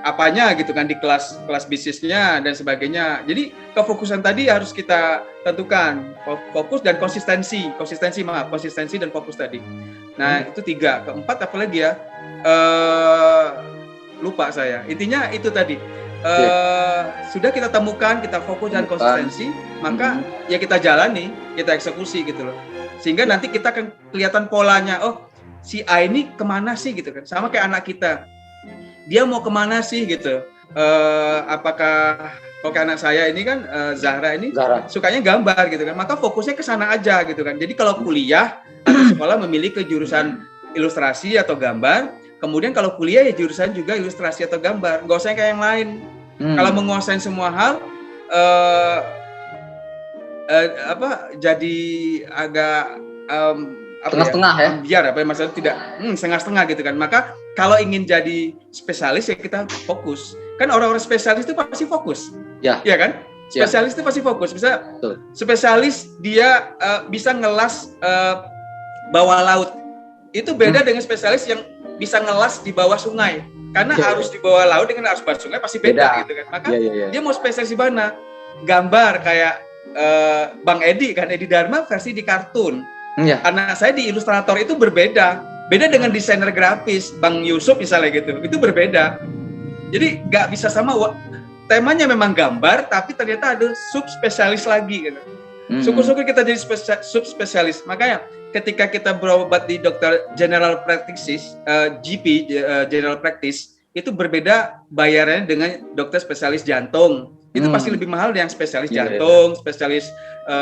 apanya gitu kan, di kelas bisnisnya dan sebagainya. Jadi kefokusan tadi harus kita tentukan, fokus dan konsistensi dan fokus tadi. Nah itu 3. Keempat apa lagi ya, lupa saya. Intinya itu tadi, sudah kita temukan, kita fokus dan konsistensi, maka ya kita jalani, kita eksekusi gitu loh, sehingga nanti kita akan kelihatan polanya. Oh si A ini kemana sih gitu kan, sama kayak anak kita, dia mau kemana sih gitu. Apakah oke, anak saya ini kan Zahra ini sukanya gambar gitu kan, maka fokusnya ke sana aja gitu kan. Jadi kalau kuliah atau sekolah memilih ke jurusan ilustrasi atau gambar, kemudian kalau kuliah ya jurusan juga ilustrasi atau gambar, nggak usah kayak yang lain. Kalau menguasai semua hal jadi agak setengah-setengah ya? Biar maksudnya tidak setengah-setengah gitu kan. Maka kalau ingin jadi spesialis ya kita fokus. Kan orang-orang spesialis itu pasti fokus. Ya kan? Spesialis itu pasti fokus. Bisa spesialis dia bisa ngelas bawah laut. Itu beda dengan spesialis yang bisa ngelas di bawah sungai. Karena arus di bawah laut dengan arus bawah sungai pasti beda. Gitu kan. Maka dia mau spesialis di mana? Gambar kayak Bang Edi kan, Edi Dharma versi di kartun. Anak saya di ilustrator itu berbeda dengan desainer grafis Bang Yusuf misalnya gitu, itu berbeda. Jadi nggak bisa sama, temanya memang gambar tapi ternyata ada subspesialis lagi gitu. Syukur-syukur kita jadi subspesialis. Makanya ketika kita berobat di dokter general practice, GP general practice, itu berbeda bayarannya dengan dokter spesialis jantung. Itu pasti lebih mahal yang spesialis jantung, spesialis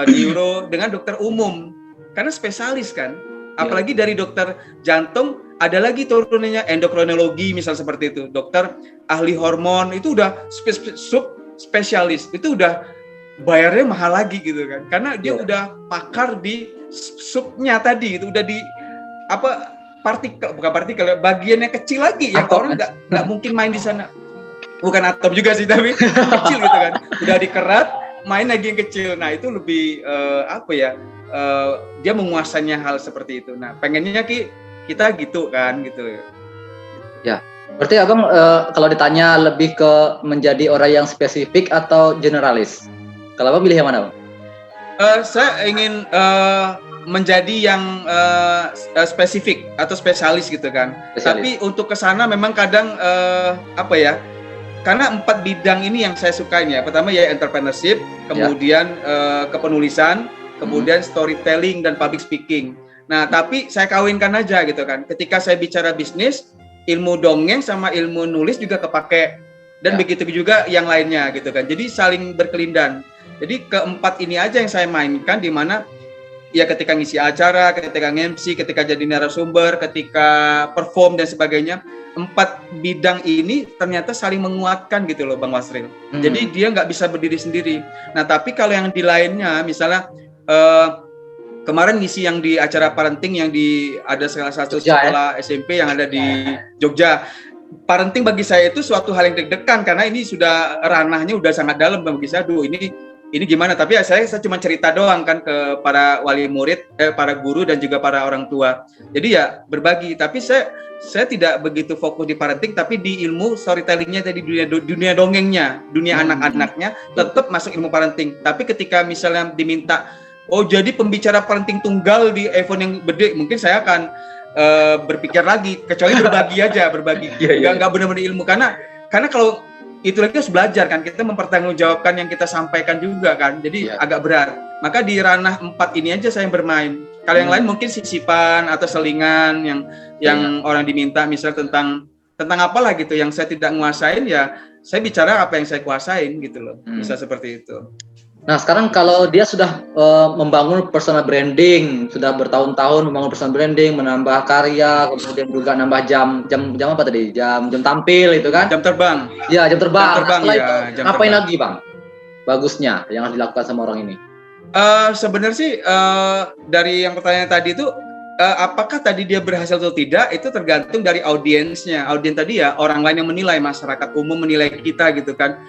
neuro dengan dokter umum. Karena spesialis kan, apalagi dari dokter jantung ada lagi turunannya endokrinologi misal seperti itu, dokter ahli hormon itu udah subspesialis, itu udah bayarnya mahal lagi gitu kan, karena dia udah pakar di subnya tadi, itu udah di bukan partikel, bagiannya kecil lagi yang orang nggak mungkin main di sana, bukan atom juga sih tapi kecil gitu kan, udah dikerat main lagi yang kecil. Nah itu lebih dia menguasainya hal seperti itu. Nah pengennya kita gitu kan gitu. Ya, berarti abang kalau ditanya lebih ke menjadi orang yang spesifik atau generalis, kalau abang pilih yang mana bang? Saya ingin menjadi yang spesifik atau spesialis gitu kan. Tapi untuk kesana memang kadang karena 4 bidang ini yang saya sukain ya. Pertama ya entrepreneurship, kemudian kepenulisan, kemudian storytelling dan public speaking. Nah, tapi saya kawinkan aja gitu kan. Ketika saya bicara bisnis, ilmu dongeng sama ilmu nulis juga kepake. Dan begitu juga yang lainnya gitu kan. Jadi saling berkelindan. Jadi keempat ini aja yang saya mainkan, di mana ya ketika ngisi acara, ketika MC, ketika jadi narasumber, ketika perform dan sebagainya, 4 bidang ini ternyata saling menguatkan gitu loh Bang Masril. Jadi dia nggak bisa berdiri sendiri. Nah tapi kalau yang di lainnya, misalnya kemarin ngisi yang di acara parenting yang ada salah satu sekolah SMP yang ada di Jogja. Parenting bagi saya itu suatu hal yang deg-degan karena ini sudah ranahnya udah sangat dalam bagi saya. Ini gimana? Tapi ya saya cuma cerita doang kan ke para wali murid, para guru dan juga para orang tua. Jadi ya berbagi. Tapi saya tidak begitu fokus di parenting, tapi di ilmu storytellingnya tadi, dunia dongengnya, dunia anak-anaknya, tetap masuk ilmu parenting. Tapi ketika misalnya diminta, jadi pembicara parenting tunggal di event yang gede, mungkin saya akan berpikir lagi. Kecuali berbagi aja, nggak benar-benar ilmu. Karena kalau itu lagi harus belajar kan, kita mempertanggungjawabkan yang kita sampaikan juga kan, jadi agak berat. Maka di ranah 4 ini aja saya yang bermain. Kalau yang lain mungkin sisipan atau selingan yang orang diminta misal tentang apalah gitu yang saya tidak nguasain, ya saya bicara apa yang saya kuasain gitu loh. Bisa seperti itu. Nah, sekarang kalau dia sudah membangun personal branding, sudah bertahun-tahun membangun personal branding, menambah karya, kemudian juga nambah jam apa tadi? Jam tampil itu kan? Jam terbang. Ya, jam terbang. Setelah ya, itu ngapain lagi, Bang? Bagusnya yang harus dilakukan sama orang ini. Sebenarnya sih dari yang pertanyaan tadi itu apakah tadi dia berhasil atau tidak itu tergantung dari audiensnya. Audiens tadi ya orang lain yang menilai, masyarakat umum menilai kita gitu kan.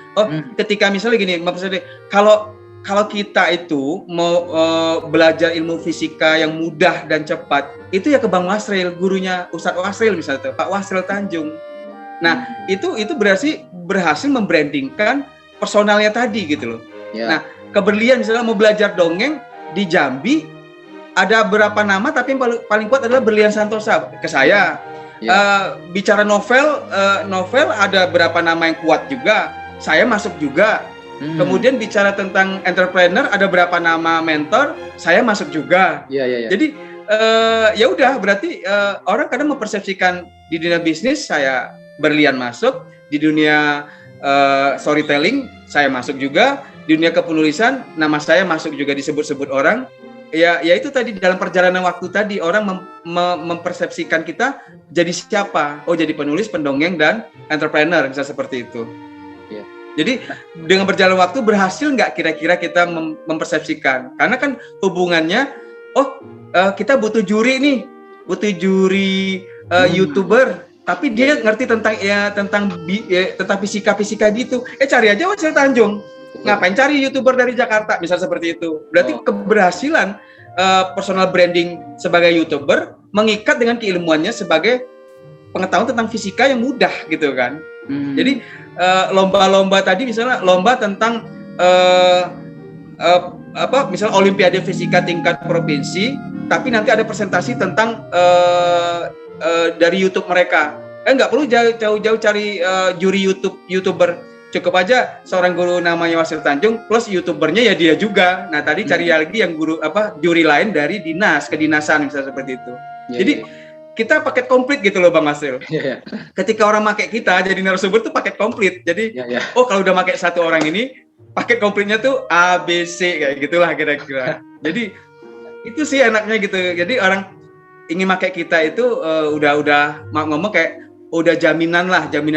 Ketika misalnya gini, maksudnya kalau kita itu mau belajar ilmu fisika yang mudah dan cepat, itu ya ke Bang Wasril, gurunya Ustadz Wasril misalnya, Pak Wasril Tanjung. Nah, itu berhasil membrandingkan personalnya tadi gitu loh. Yeah. Nah, keberlian misalnya mau belajar dongeng di Jambi, ada berapa nama tapi yang paling kuat adalah Berlian Santosa ke saya. Bicara novel ada berapa nama yang kuat juga, saya masuk juga. Kemudian bicara tentang entrepreneur ada berapa nama mentor, saya masuk juga. Jadi ya udah berarti orang kadang mempersepsikan di dunia bisnis saya Berlian masuk, di dunia storytelling saya masuk juga, di dunia kepenulisan nama saya masuk juga disebut-sebut orang. Ya itu tadi dalam perjalanan waktu tadi orang mempersepsikan kita jadi siapa? Oh, jadi penulis, pendongeng dan entrepreneur, bisa seperti itu. Jadi dengan berjalan waktu berhasil nggak kira-kira kita mempersepsikan? Karena kan hubungannya, kita butuh juri nih, YouTuber, tapi dia ngerti tentang fisika gitu. Cari aja Wasril Tanjung. Ngapain cari YouTuber dari Jakarta, misal seperti itu. Berarti keberhasilan personal branding sebagai YouTuber mengikat dengan keilmuannya sebagai pengetahuan tentang fisika yang mudah gitu kan. Jadi lomba-lomba tadi misalnya lomba tentang misalnya Olimpiade Fisika tingkat provinsi, tapi nanti ada presentasi tentang dari YouTube mereka. Nggak perlu jauh-jauh cari juri YouTuber. Cukup aja seorang guru namanya Wasril Tanjung plus YouTubernya ya dia juga. Nah tadi cari lagi yang juri lain dari kedinasan misalnya seperti itu. Jadi kita paket komplit gitu loh Bang Wasril. Ketika orang pakai kita jadi narasumber tuh paket komplit. Jadi kalau udah pakai satu orang ini paket komplitnya tuh A, B, C kayak gitulah kira-kira. Jadi itu sih enaknya gitu. Jadi orang ingin pakai kita itu udah ngomong kayak udah jaminan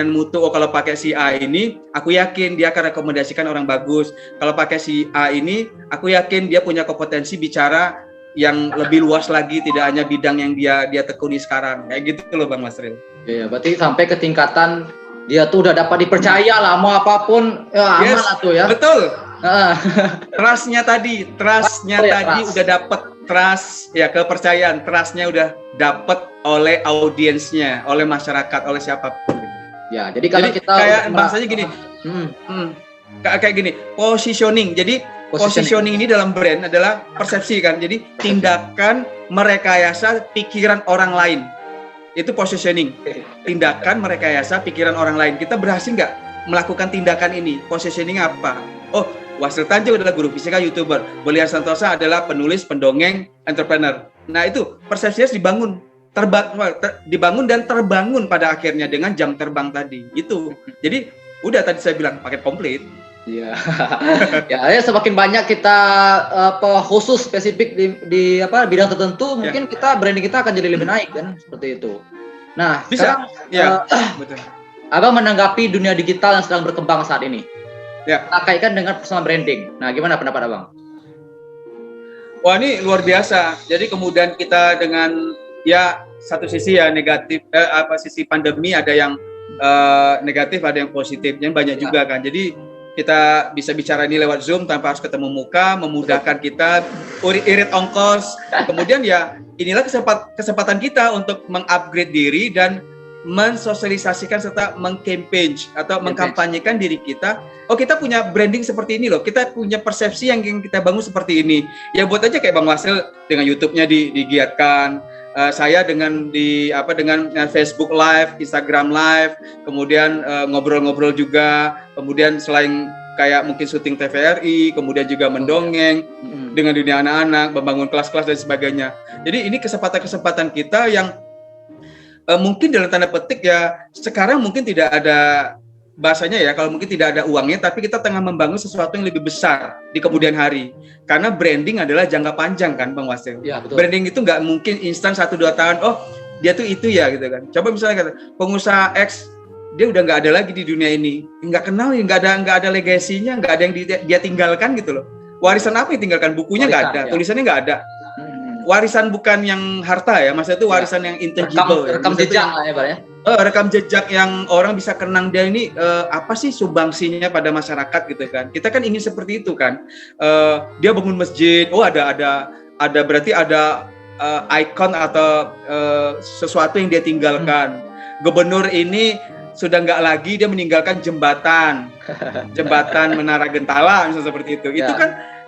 mutu. Kalau pakai si A ini aku yakin dia akan rekomendasikan orang bagus. Kalau pakai si A ini aku yakin dia punya kompetensi bicara yang lebih luas lagi, tidak hanya bidang yang dia tekuni sekarang. Kayak gitu loh Bang Wasril. Iya, berarti sampai ke tingkatan dia tuh udah dapat dipercaya lah, mau apapun aman lah tuh ya. Betul. Trustnya tadi udah dapet trust ya, kepercayaan, trustnya udah dapet oleh audiensnya, oleh masyarakat, oleh siapapun. Ya, jadi kalau kita kayak bahasanya gini, kayak gini, positioning. Jadi positioning ini dalam brand adalah persepsi kan. Jadi tindakan merekayasa pikiran orang lain. Itu positioning. Tindakan merekayasa pikiran orang lain. Kita berhasil nggak melakukan tindakan ini? Positioning apa? Oh, Wasril Tanjung adalah guru fisika YouTuber. Berlian Santosa adalah penulis, pendongeng, entrepreneur. Nah itu persepsinya dibangun dan terbangun pada akhirnya dengan jam terbang tadi. Itu. Jadi udah tadi saya bilang paket komplit. Iya. Ya, semakin banyak kita khusus spesifik di bidang tertentu, mungkin kita branding kita akan jadi lebih naik kan, seperti itu. Nah, bisa. Betul. Abang menanggapi dunia digital yang sedang berkembang saat ini. Ya. Kaitkan dengan personal branding. Nah, gimana pendapat Abang? Wah, ini luar biasa. Jadi kemudian kita dengan satu sisi negatif, sisi pandemi ada yang negatif, ada yang positifnya banyak juga kan. Jadi kita bisa bicara ini lewat Zoom tanpa harus ketemu muka, memudahkan kita, irit ongkos. Kemudian inilah kesempatan kita untuk mengupgrade diri dan mensosialisasikan serta mengcampaign atau mengkampanyekan diri kita. Oh, kita punya branding seperti ini loh. Kita punya persepsi yang kita bangun seperti ini. Ya buat aja kayak Bang Wasril dengan YouTube-nya digiatkan. Saya dengan Facebook Live, Instagram Live, kemudian ngobrol-ngobrol juga. Kemudian selain kayak mungkin syuting TVRI, kemudian juga mendongeng dengan dunia anak-anak, membangun kelas-kelas dan sebagainya. Jadi ini kesempatan-kesempatan kita yang mungkin dalam tanda petik ya sekarang mungkin tidak ada bahasanya ya, kalau mungkin tidak ada uangnya, tapi kita tengah membangun sesuatu yang lebih besar di kemudian hari. Karena branding adalah jangka panjang kan Bang Wasil. Ya, betul. Branding itu nggak mungkin instan 1-2 tahun, oh dia tuh itu ya gitu kan. Coba misalnya kata pengusaha X, dia udah nggak ada lagi di dunia ini, nggak kenal, nggak ada legasinya, nggak ada yang dia tinggalkan gitu loh. Warisan apa yang tinggalkan? Bukunya nggak ada, tulisannya nggak ada. Warisan bukan yang harta ya, maksudnya itu warisan yang intangible. Rekam jejak lah ya Pak ya. Rekam jejak yang orang bisa kenang dia ini apa sih sumbangsinya pada masyarakat gitu kan. Kita kan ingin seperti itu kan. Dia bangun masjid, oh ada berarti ada ikon atau sesuatu yang dia tinggalkan. Gubernur ini sudah nggak lagi, dia meninggalkan jembatan Menara Gentala misalnya seperti itu.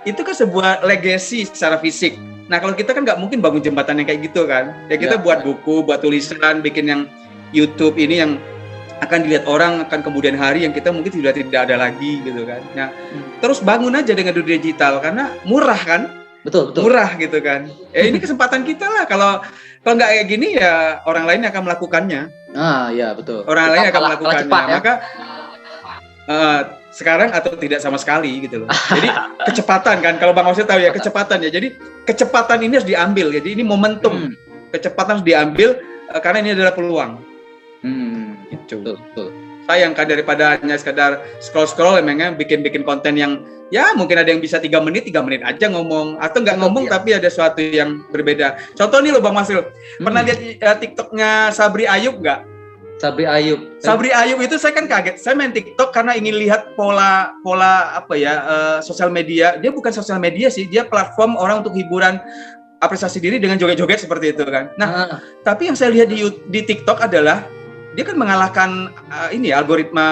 Itu kan sebuah legacy secara fisik. Nah kalau kita kan nggak mungkin bangun jembatan yang kayak gitu kan. Ya kita buat buku, buat tulisan, bikin yang YouTube ini yang akan dilihat orang akan kemudian hari yang kita mungkin sudah tidak ada lagi gitu kan. Nah terus bangun aja dengan dunia digital karena murah kan. Betul. Murah gitu kan. Ini kesempatan kita lah. Kalau nggak kayak gini ya orang lain akan melakukannya. Iya betul. Orang lain akan melakukannya. Cepat, ya? Maka sekarang atau tidak sama sekali gitu loh. Jadi kecepatan kan, kalau Bang Wasil tahu ya kecepatan ya. Jadi kecepatan ini harus diambil. Jadi ini momentum. Kecepatan harus diambil karena ini adalah peluang. Gitu. Betul. Sayang kan daripada hanya sekedar scroll emangnya bikin konten yang ya mungkin ada yang bisa 3 menit aja ngomong atau nggak ngomong tapi ada sesuatu yang berbeda. Contoh nih loh Bang Wasil, pernah lihat TikToknya Sabri Ayub nggak? Sabri Ayub itu saya kan kaget. Saya main TikTok karena ingin lihat pola apa ya sosial media. Dia bukan sosial media sih, dia platform orang untuk hiburan, apresiasi diri dengan joget-joget seperti itu kan. Nah, tapi yang saya lihat di TikTok adalah dia kan mengalahkan algoritma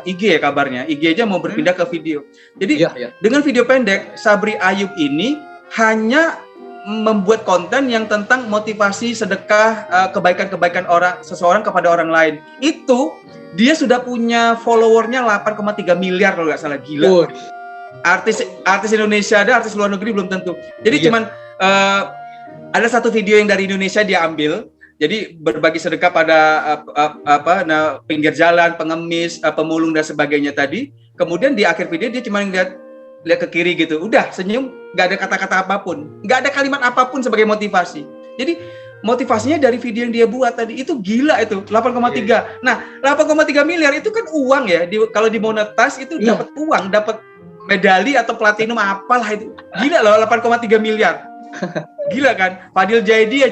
IG ya kabarnya. IG aja mau berpindah ke video. Jadi dengan video pendek, Sabri Ayub ini hanya membuat konten yang tentang motivasi sedekah, kebaikan-kebaikan seseorang kepada orang lain. Itu dia sudah punya followernya 8,3 miliar kalau nggak salah, gila. Artis Indonesia ada, artis luar negeri belum tentu. Jadi cuman ada satu video yang dari Indonesia dia ambil. Jadi berbagi sedekah pada pinggir jalan, pengemis, pemulung dan sebagainya tadi. Kemudian di akhir video dia cuma lihat ke kiri gitu, udah senyum, nggak ada kata-kata apapun, nggak ada kalimat apapun sebagai motivasi. Jadi motivasinya dari video yang dia buat tadi itu gila itu 8,3. Nah 8,3 miliar itu kan uang ya. Kalau dimonetize itu dapat uang, dapat medali atau platinum apalah itu. Gila loh 8,3 miliar. Gila kan? Fadil Jaidi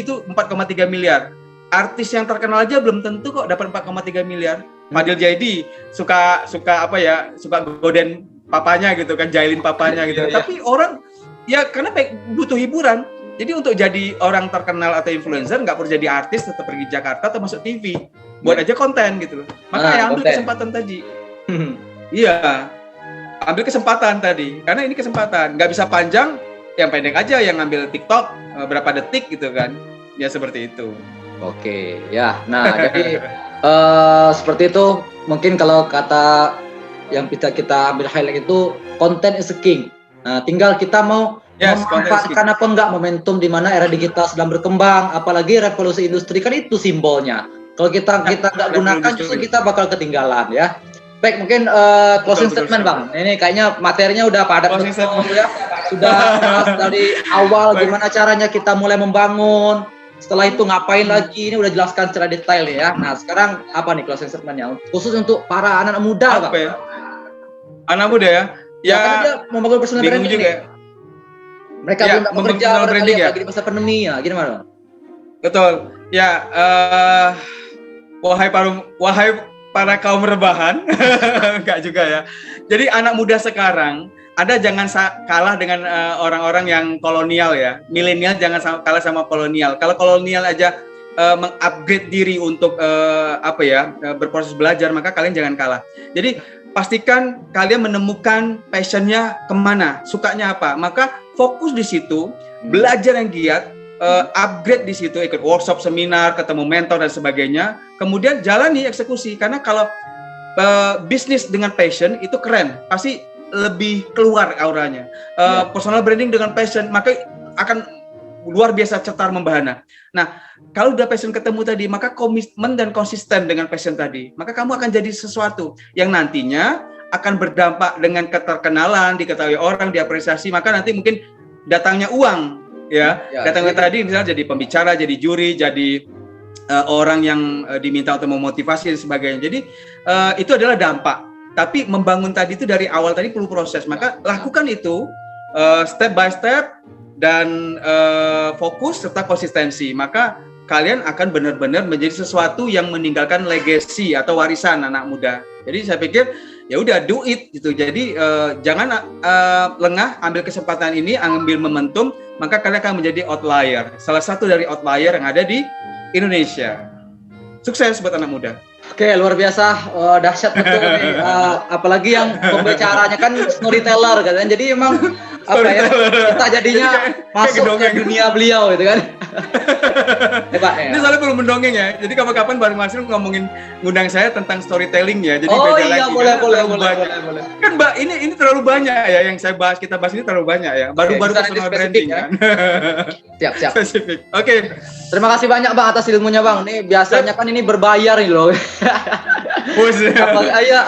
itu 4,3 miliar. Artis yang terkenal aja belum tentu kok dapat 4,3 miliar. Fadil Jaidi suka goden papanya gitu kan, jahilin papanya gitu. Tapi orang ya karena butuh hiburan. Jadi untuk jadi orang terkenal atau influencer nggak perlu jadi artis, tetap pergi Jakarta atau masuk TV. Buat aja konten gitu loh. Maka ambil kesempatan tadi. Iya. Ambil kesempatan tadi. Karena ini kesempatan. Nggak bisa panjang, yang pendek aja, yang ngambil TikTok berapa detik gitu kan. Ya seperti itu. Oke, ya. Nah, jadi seperti itu. Mungkin kalau kata yang bisa kita ambil highlight itu content is king. Nah, tinggal kita mau memanfaatkan apa enggak momentum di mana era digital sedang berkembang, apalagi revolusi industri kan itu simbolnya. Kalau kita nggak gunakan justru kita bakal ketinggalan ya. Baik, mungkin closing statement Bang. Ini kayaknya materinya udah padat ya. Sudah dari awal gimana caranya kita mulai membangun. Setelah itu ngapain lagi, ini udah jelaskan secara detail ya. Nah sekarang apa nih closing statementnya khusus untuk para anak muda Bang? Ya? Anak muda ya? Ya karena dia membangun personal branding juga. Mereka belum dapat kerja lagi di masa pandemi ya, gimana? Betul. Ya, wahai para kaum rebahan, enggak juga ya. Jadi anak muda sekarang jangan kalah dengan orang-orang yang kolonial ya. Milenial jangan kalah sama kolonial. Kalau kolonial aja mengupgrade diri untuk berproses belajar, maka kalian jangan kalah. Jadi pastikan kalian menemukan passionnya kemana, sukanya apa. Maka fokus di situ, belajar yang giat, upgrade di situ, ikut workshop, seminar, ketemu mentor dan sebagainya. Kemudian jalani eksekusi. Karena kalau bisnis dengan passion itu keren, pasti lebih keluar auranya. Personal branding dengan passion maka akan luar biasa cetar membahana. Nah, kalau udah passion ketemu tadi, maka komitmen dan konsisten dengan passion tadi, maka kamu akan jadi sesuatu yang nantinya akan berdampak dengan keterkenalan, diketahui orang, diapresiasi, maka nanti mungkin datangnya uang, ya datangnya tadi misalnya jadi pembicara, jadi juri, jadi orang yang diminta untuk memotivasi dan sebagainya. Jadi itu adalah dampak. Tapi membangun tadi itu dari awal tadi perlu proses. Maka lakukan itu step by step dan fokus serta konsistensi. Maka kalian akan benar-benar menjadi sesuatu yang meninggalkan legacy atau warisan anak muda. Jadi saya pikir ya udah do it gitu. Jadi jangan lengah, ambil kesempatan ini, ambil momentum, maka kalian akan menjadi outlier. Salah satu dari outlier yang ada di Indonesia. Sukses buat anak muda. Oke, luar biasa, dahsyat betul nih. Apalagi yang pembicaranya kan storyteller kan. Jadi emang kita jadinya masuk ke dunia beliau gitu kan. Hebat ya. Ini soalnya belum mendongeng ya. Jadi kapan-kapan Bang Masrul ngundang saya tentang storytelling ya. Jadi oh beda iya, lagi. boleh. Kan Mbak, ini terlalu banyak ya yang kita bahas ini terlalu banyak ya. Baru-baru personal branding ya. Siap. Spesifik. Oke. Terima kasih banyak Bang atas ilmunya Bang. Ini biasanya kan ini berbayar nih loh.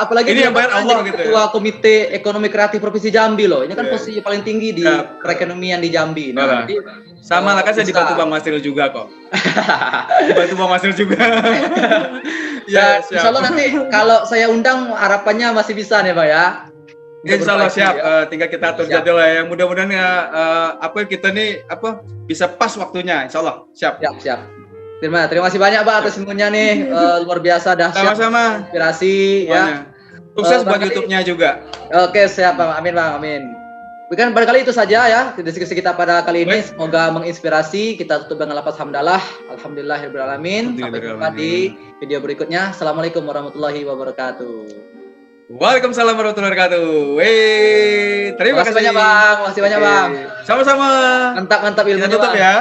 Apalagi ini yang bayar Allah gitu. Ketua Komite Ekonomi Kreatif Provinsi Jambi loh. Ini kan posisi paling tinggi di perekonomian di Jambi. Nah, jadi sama lah kan saya dibantu Bang Masrul juga kok. Dibantu Bang Masrul juga. Ya, insya Allah nanti kalau saya undang harapannya masih bisa nih Pak ya. Insya Allah siap. Tinggal kita atur jadwal ya. Mudah-mudahan kita nih bisa pas waktunya. Insya Allah siap. Terima kasih banyak Pak atas ilmunya nih. Luar biasa dahsyat. Sama-sama. Inspirasi ya. Sukses buat YouTube-nya juga. Oke, siap Bang. Amin Bang. Amin. Bukan barangkali itu saja ya diskusi kita pada kali ini. Semoga menginspirasi. Kita tutup dengan lafaz hamdalah. Alhamdulillahirobbilalamin. Sampai jumpa di video berikutnya. Assalamualaikum warahmatullahi wabarakatuh. Waalaikumsalam warahmatullahi wabarakatuh. Terima kasih banyak Bang. Makasih banyak Bang. Sama-sama. Mantap ilmunya Kita tutup Bang. ya.